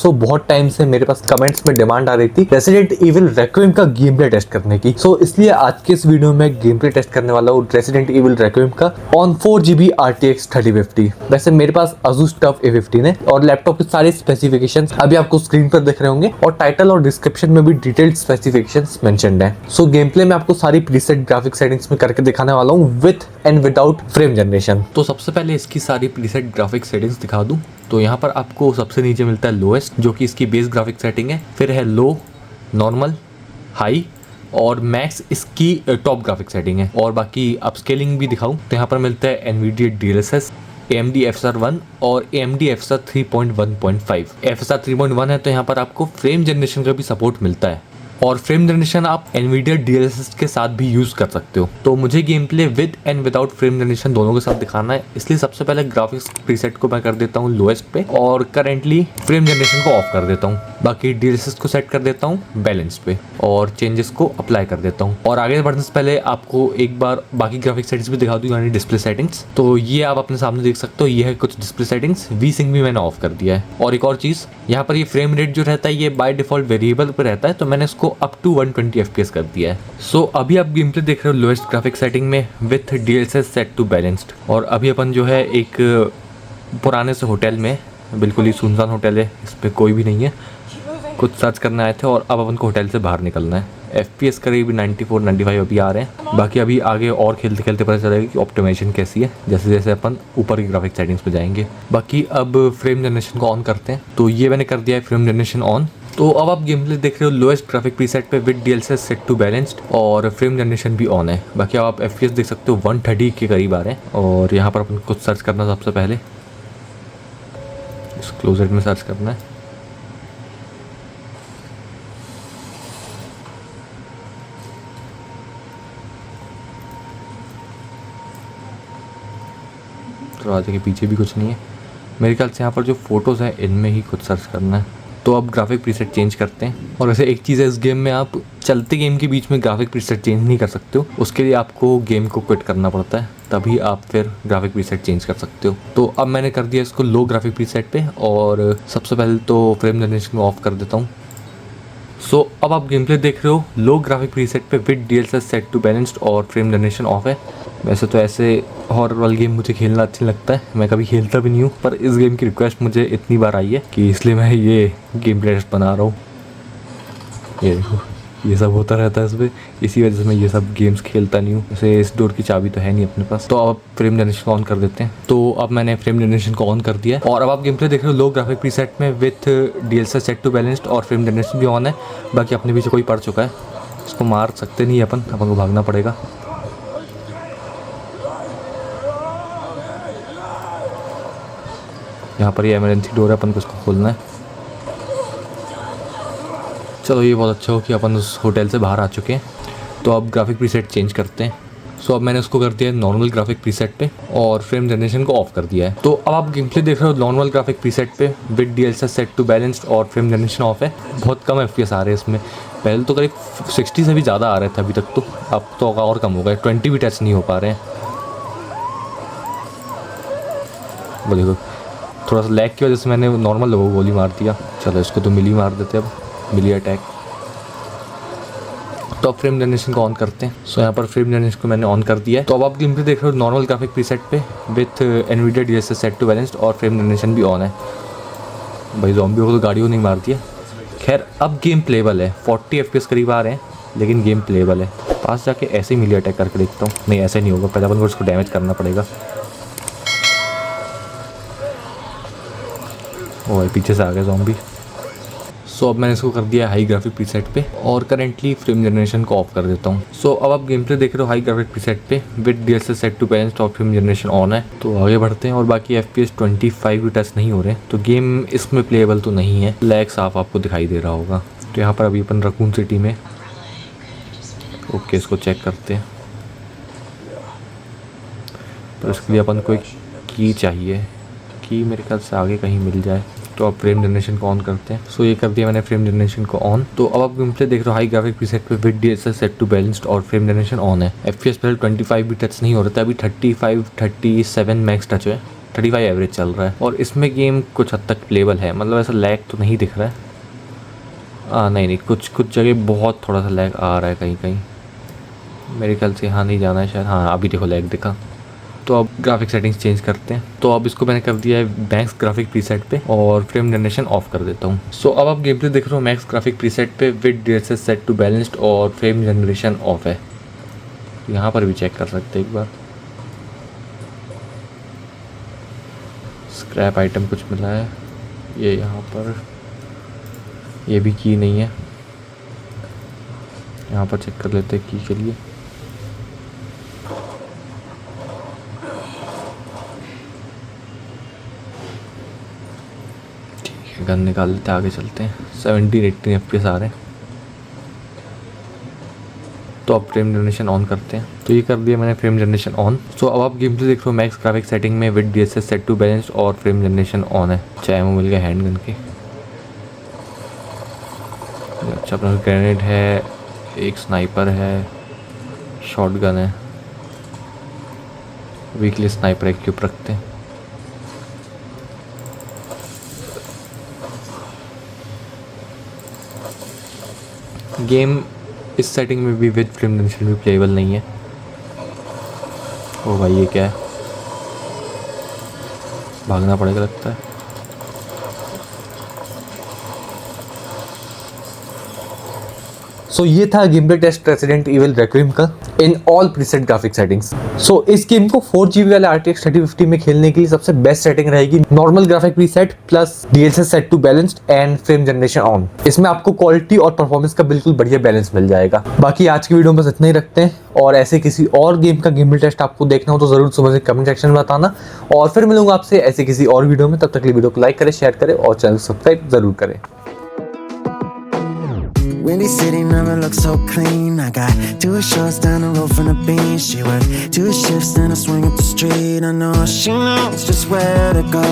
सो बहुत टाइम से मेरे पास कमेंट्स में डिमांड आ रही थी रेसिडेंट इविल रेक्विएम का गेम प्ले टेस्ट करने की। सो इसलिए आज के इस वीडियो में गेम प्ले टेस्ट करने वाला हूँ रेसिडेंट इविल रेक्विएम का ऑन 4GB RTX 3050। वैसे मेरे पास Asus TUF A15 है और लैपटॉप के सारे स्पेसिफिकेशंस अभी आपको स्क्रीन पर दिख रहे होंगे और टाइटल और डिस्क्रिप्शन में भी डिटेल्ड स्पेसिफिकेशंस मेंशन्ड है। सो गेम प्ले में आपको सारी प्रीसेट ग्राफिक सेटिंग्स में करके दिखाने वाला हूँ with and without frame generation. तो सबसे पहले इसकी सारी प्रीसेट ग्राफिक सेटिंग्स दिखा दूं तो यहाँ पर आपको सबसे नीचे मिलता है लोएस्ट जो कि इसकी बेस ग्राफिक सेटिंग है, फिर है लो, नॉर्मल, हाई और मैक्स इसकी टॉप ग्राफिक सेटिंग है। और बाकी अपस्केलिंग भी दिखाऊं तो यहाँ पर मिलता है NVIDIA DLSS, AMD FSR 1 और AMD FSR 3.1.5। FSR 3.1 है तो यहाँ पर आपको फ्रेम जनरेशन का भी सपोर्ट मिलता है और फ्रेम जनरेशन आप NVIDIA DLSS के साथ भी यूज़ कर सकते हो। तो मुझे game play with and without frame generation दोनों के साथ दिखाना है, इसलिए सबसे पहले ग्राफिक्स प्रीसेट को मैं कर देता हूँ लोएस्ट पे और करेंटली फ्रेम जनरेशन को ऑफ कर देता हूँ। बाकी DLSS को सेट कर देता हूँ बैलेंस पे और चेंजेस को अप्लाई कर देता हूँ। और आगे बढ़ने से पहले आपको एक बार बाकी ग्राफिक सेटिंग्स भी दिखा दूँ, यानी डिस्प्ले सेटिंग्स। तो ये आप अपने सामने देख सकते हो, ये है कुछ डिस्प्ले सेटिंग्स। V-Sync भी मैंने ऑफ कर दिया है। और एक और चीज़, यहाँ पर ये फ्रेम रेट जो रहता है ये बाय डिफॉल्ट वेरिएबल पे रहता है, तो मैंने इसको अप टू 120 FPS कर दिया है। सो अभी आप गेम प्ले देख रहे हो लोएस्ट ग्राफिक सेटिंग में with DLSS set to balanced. और अभी अपन जो है एक पुराने से होटल में, बिल्कुल ही सुनसान होटल है, इस पर कोई भी नहीं है, कुछ सर्च करने आए थे और अब अपन को होटल से बाहर निकलना है। FPS करीब 94-95 अभी आ रहे हैं। बाकी अभी आगे और खेलते खेलते पता चलेगा कि ऑप्टिमाइजेशन कैसी है जैसे जैसे अपन ऊपर की ग्राफिक सेटिंग्स पे जाएंगे। बाकी अब फ्रेम जनरेशन को ऑन करते हैं, तो ये मैंने कर दिया है फ्रेम जनरेशन ऑन। तो अब आप गेम प्ले देख रहे हो लोएस्ट ग्राफिक प्रीसेट पे with DLSS set to balanced और फ्रेम जनरेशन भी ऑन है। बाकी अब आप FPS देख सकते हो 130 के करीब आ रहे हैं। और यहाँ पर अपन कुछ सर्च करना, सबसे पहले इस क्लोजेट में सर्च करना है। दरवाजे के पीछे भी कुछ नहीं है मेरे ख्याल से। यहाँ पर जो फोटोज़ हैं इनमें ही कुछ सर्च करना है। तो अब ग्राफिक प्रीसेट चेंज करते हैं। और वैसे एक चीज़ है, इस गेम में आप चलते गेम के बीच में ग्राफिक प्रीसेट चेंज नहीं कर सकते हो, उसके लिए आपको गेम को क्विट करना पड़ता है, तभी आप फिर ग्राफिक प्रीसेट चेंज कर सकते हो। तो अब मैंने कर दिया इसको लो ग्राफिक प्रीसेट पे और सबसे पहले तो फ्रेम जनरेशन को ऑफ कर देता हूँ। सो अब आप गेम प्ले देख रहे हो लो ग्राफिक प्रीसेट पे with DLSS set to balanced और फ्रेम जनरेशन ऑफ है। वैसे तो ऐसे हॉरर वाला गेम मुझे खेलना अच्छा लगता है, मैं कभी खेलता भी नहीं हूँ, पर इस गेम की रिक्वेस्ट मुझे इतनी बार आई है कि इसलिए मैं ये गेम प्ले टेस्ट बना रहा हूँ। ये देखो, ये सब होता रहता है इसमें, इसी वजह से मैं ये सब गेम्स खेलता नहीं हूँ। वैसे इस डोर की चाबी तो है नहीं अपने पास। तो अब फ्रेम जनरेशन को ऑन कर देते हैं। तो अब मैंने फ्रेम जनरेशन को ऑन कर दिया है और अब आप गेम प्ले देख रहे हो लो ग्राफिक प्रीसेट में with DLSS set to balanced और फ्रेम जनरेशन भी ऑन है। बाकी अपने पीछे कोई पड़ चुका है, इसको मार सकते नहीं अपन को भागना पड़ेगा। यहाँ पर ये इमरजेंसी डोर है, अपन को इसको खोलना है। चलो ये बहुत अच्छा हो कि अपन उस होटल से बाहर आ चुके हैं। तो अब ग्राफिक प्रीसेट चेंज करते हैं। सो अब मैंने उसको कर दिया है नॉर्मल ग्राफिक प्रीसेट पे और फ्रेम जनरेशन को ऑफ कर दिया है। तो अब आप गेम प्ले देख रहे हो नॉर्मल ग्राफिक प्रीसेट पे with DLSS set to balanced और फ्रेम जनरेशन ऑफ है। बहुत कम FPS आ रहे हैं इसमें, पहले तो करीब 60 से भी ज़्यादा आ रहे थे अभी तक, तो अब तो और कम हो गए, 20 भी टच नहीं हो पा रहे हैं। वो देखो, थोड़ा सा लैग की वजह से मैंने नॉर्मल लोगों को गोली मार दिया। चलो इसको तो मिली मार देते, अब मिली अटैक। तो अब फ्रेम जनरेशन को ऑन करते हैं। सो यहाँ पर फ्रेम जनरेशन को मैंने ऑन कर दिया है। तो अब आप गेम पे देख रहे हो नॉर्मल ग्राफिक प्रीसेट पे with NVIDIA DLSS set to balanced और फ्रेम जनरेशन भी ऑन है। भाई ज़ॉम्बियों को तो गाड़ियों नहीं मार दिया। खैर अब गेम प्लेबल है, 40 FPS करीब आ रहे हैं, लेकिन गेम प्लेबल है। पास जाके ऐसे ही मिली अटैक करके देखता हूँ। नहीं, ऐसे नहीं होगा, पहले अपन को उसको डैमेज करना पड़ेगा। ओ भाई, पीछे से आ गए ज़ॉम्बी। सो अब मैंने इसको कर दिया हाई ग्राफिक प्रीसेट पे और करेंटली फ्रेम जनरेशन को ऑफ कर देता हूँ। सो अब आप गेम प्ले देख रहे हो हाई ग्राफिक प्रीसेट पे with DLSS set to balanced और फ्रेम जनरेशन ऑन है। तो आगे बढ़ते हैं। और बाकी FPS 25 भी टच नहीं हो रहे, तो गेम इसमें प्लेएबल तो नहीं है। लैग साफ आपको दिखाई दे रहा होगा। तो यहाँ पर अभी अपन रकून सिटी में, ओके, इसको चेक करते हैं। तो इसके लिए अपन को एक की चाहिए, की मेरे ख्याल से आगे कहीं मिल जाए। तो अब फ्रेम जनरेशन को ऑन करते हैं। सो ये कर दिया मैंने फ्रेम जनरेशन को ऑन। तो अब आप गेम प्ले देख रहे हो हाई ग्राफिक प्रीसेट पे with DLSS set to balanced और फ्रेम जनरेशन ऑन है। FPS पहले 25 भी टच नहीं हो रहा था, अभी 35-37 मैक्स टच है। 35 एवरेज चल रहा है और इसमें गेम कुछ हद तक प्लेबल है, मतलब ऐसा लैग तो नहीं दिख रहा है। नहीं, कुछ जगह बहुत थोड़ा सा लैग आ रहा है कहीं कहीं। मेरे ख्याल से यहाँ नहीं जाना है शायद। हाँ, अभी देखो लैग दिखा। तो अब ग्राफिक सेटिंग्स चेंज करते हैं। तो अब इसको मैंने कर दिया है मैक्स ग्राफिक प्रीसेट पे और फ्रेम जनरेशन ऑफ कर देता हूँ। सो अब आप गेम प्ले देख रहे हो मैक्स ग्राफिक प्रीसेट पे with DLSS set to balanced और फ्रेम जनरेशन ऑफ है। यहाँ पर भी चेक कर सकते हैं एक बार। स्क्रैप आइटम कुछ मिला है, ये यहाँ पर, ये भी की नहीं है। यहाँ पर चेक कर लेते हैं की के लिए। ठीक है, गन निकाल लेते हैं, आगे चलते हैं। 17-18 FPS आ रहे हैं। तो अब फ्रेम जनरेशन ऑन करते हैं। तो ये कर दिया मैंने फ्रेम जनरेशन ऑन। सो अब आप गेम प्ले देख रहे हो मैक्स ग्राफिक सेटिंग में with DLSS set to balanced और फ्रेम जनरेशन ऑन है। अच्छा एमो मिल गया हैंड गन के। अच्छा अपना ग्रेनेड है, एक स्नाइपर है, शॉटगन है। वीकली स्नाइपर इक्विप रखते हैं। गेम इस सेटिंग में भी विद फ्रेम जनरेशन भी प्लेबल नहीं है। ओ भाई ये क्या है, भागना पड़ेगा लगता है। सो ये था game play test Resident Evil Requiem का in all preset graphic settings. So इस गेम को 4GB वाले RTX 3050 में खेलने के लिए सबसे बेस्ट सेटिंग रहेगी normal graphic preset plus DLSS set to balanced and frame generation on. इसमें आपको क्वालिटी और परफॉर्मेंस का बिल्कुल बढ़िया बैलेंस मिल जाएगा। बाकी आज की वीडियो में बस इतना ही रखते हैं, और ऐसे किसी और गेम का गेम प्ले टेस्ट आपको देखना हो तो जरूर सुबह से कमेंट सेक्शन में बताना, और फिर मिलूंगा आपसे ऐसे किसी और वीडियो में। तब तक के लिए वीडियो को लाइक करें, शेयर करें और चैनल को सब्सक्राइब जरूर करें। Windy City never looks so clean. I got 2 shots down the road from the beach. She worked 2 shifts, then I swing up the street. I know she knows just where to go.